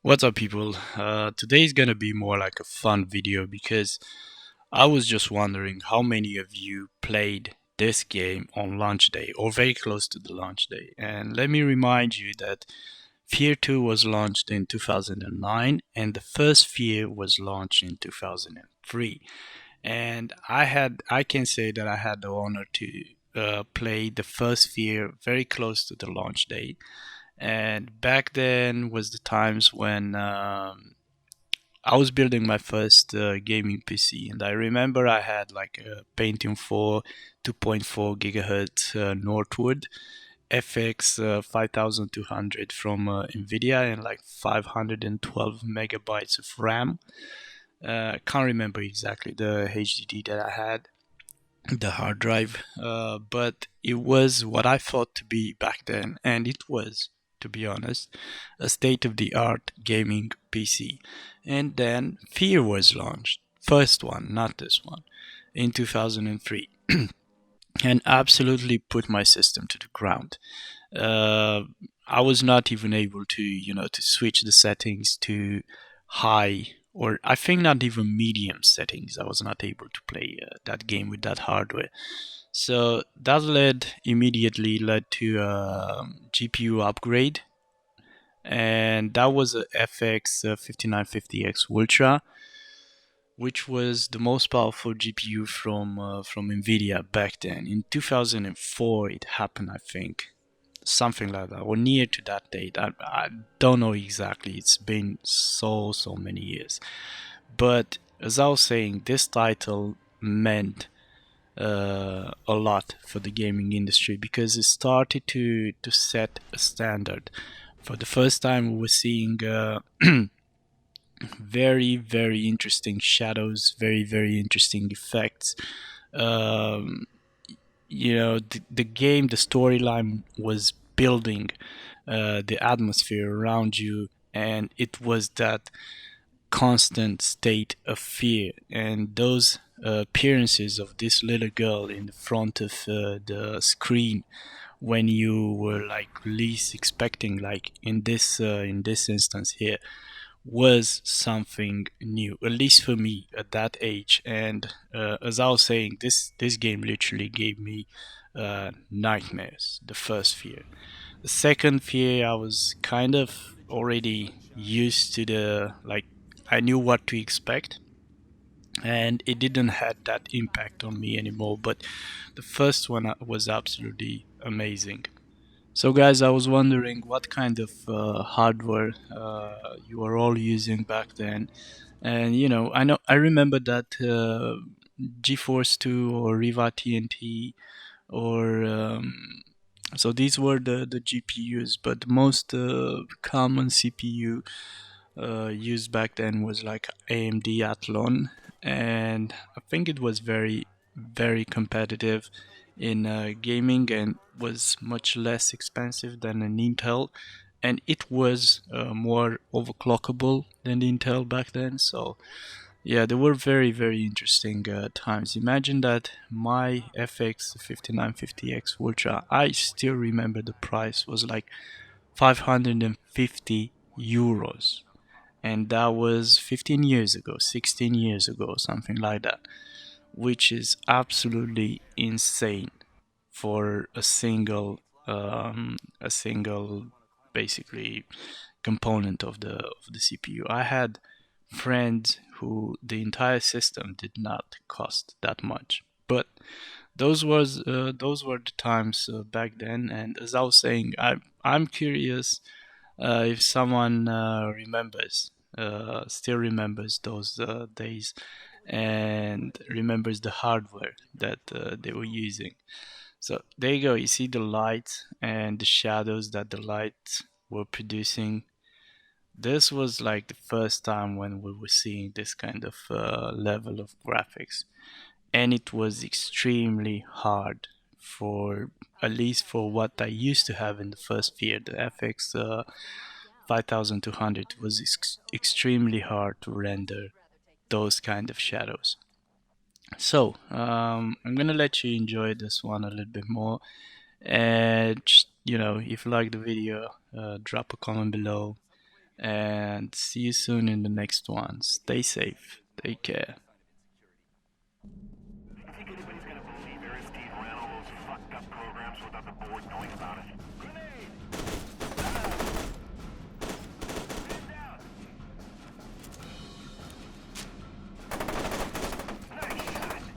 What's up, people? Today is gonna be more like a fun video because I was just wondering how many of you played this game on launch day or very close to the launch day. And let me remind you that F.E.A.R 2 was launched in 2009 and the first F.E.A.R was launched in 2003. And I can say that I had the honor to play the first F.E.A.R very close to the launch day. And back then was the times when I was building my first gaming PC, and I remember I had like a Pentium 4 2.4 gigahertz Nortwood FX5200 from Nvidia and like 512 megabytes of RAM. Can't remember exactly the HDD that I had, the hard drive, but it was what I thought to be back then, and it was, to be honest, a state-of-the-art gaming PC. And then F.E.A.R was launched, first one, not this one, in 2003, and absolutely put my system to the ground. Uh, I was not even able to, to switch the settings to high, or I think not even medium settings. I was not able to play that game with that hardware. So that immediately led to a GPU upgrade, and that was a FX5950X Ultra, which was the most powerful GPU from Nvidia back then. In 2004, it happened, I think, something like that, or near to that date. I don't know exactly. It's been so many years. But as I was saying, this title meant a lot for the gaming industry because it started to set a standard. For the first time, we were seeing very interesting shadows, very interesting effects. Um, the game, the storyline was building the atmosphere around you, and it was that constant state of fear. And those appearances of this little girl in the front of the screen when you were like least expecting, like in this instance here, was something new, at least for me at that age. And as I was saying, this game literally gave me nightmares. The first F.E.A.R. The second F.E.A.R, I was kind of already used to the, like, I knew what to expect, and it didn't had that impact on me anymore. But the first one was absolutely amazing. So, guys, I was wondering what kind of hardware you were all using back then, and I remember that GeForce 2 or Riva TNT or so these were the GPUs, but the most common CPU used back then was like AMD Athlon, and I think it was very competitive in gaming and was much less expensive than an Intel, and it was more overclockable than the Intel back then. So yeah, they were very interesting times. Imagine that my FX5950X Ultra, I still remember the price was like 550 euros, and that was 15 years ago, 16 years ago, something like that, which is absolutely insane for a single basically component of the CPU. I had friends who the entire system did not cost that much, but those were the times back then. And as I was saying, I'm curious if someone still remembers those days and remembers the hardware that they were using. So there you go. You see the light and the shadows that the lights were producing. This was like the first time when we were seeing this kind of level of graphics, and it was extremely hard for, at least for what I used to have in the first F.E.A.R, the FX 5200. Was extremely hard to render those kind of shadows. So I'm gonna let you enjoy this one a little bit more, and if you like the video, drop a comment below, and see you soon in the next one. Stay safe. Take care. I think anybody's gonna believe Aristide ran all those fucked up programs without the board knowing about it. Grenade! Man down! Nice shot!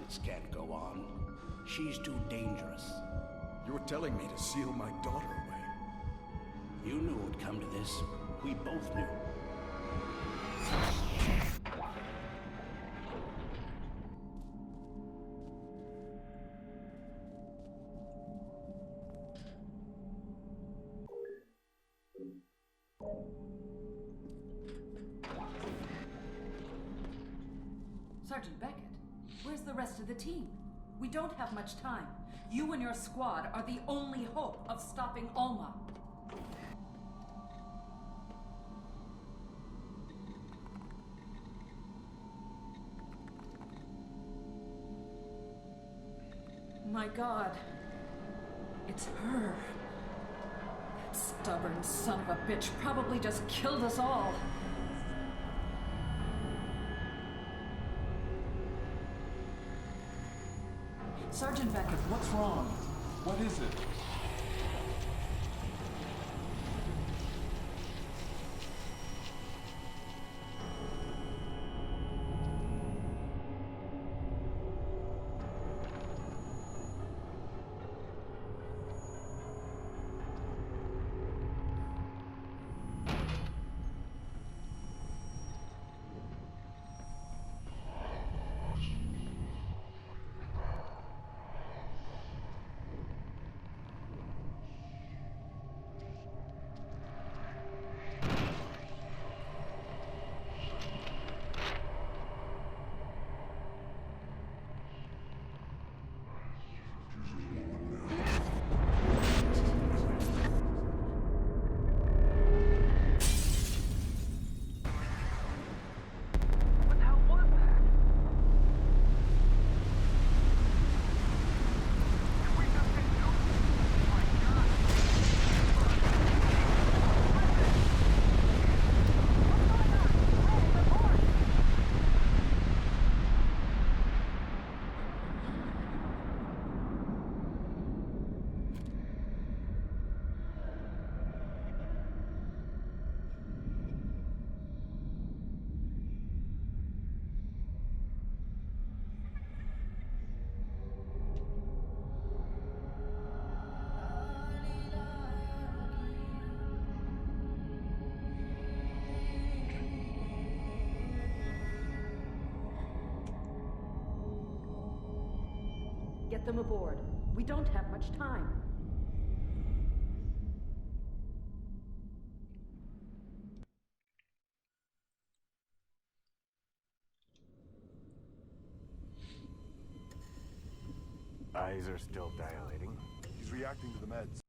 This can't go on. She's too dangerous. You're telling me to seal my daughter away. You knew it would come to this. We both knew. Sergeant Beckett, where's the rest of the team? We don't have much time. You and your squad are the only hope of stopping Alma. My God, it's her. That stubborn son of a bitch probably just killed us all. Sergeant Beckett, What's wrong? What is it? get them aboard. We don't have much time. Eyes are still dilating. He's reacting to the meds.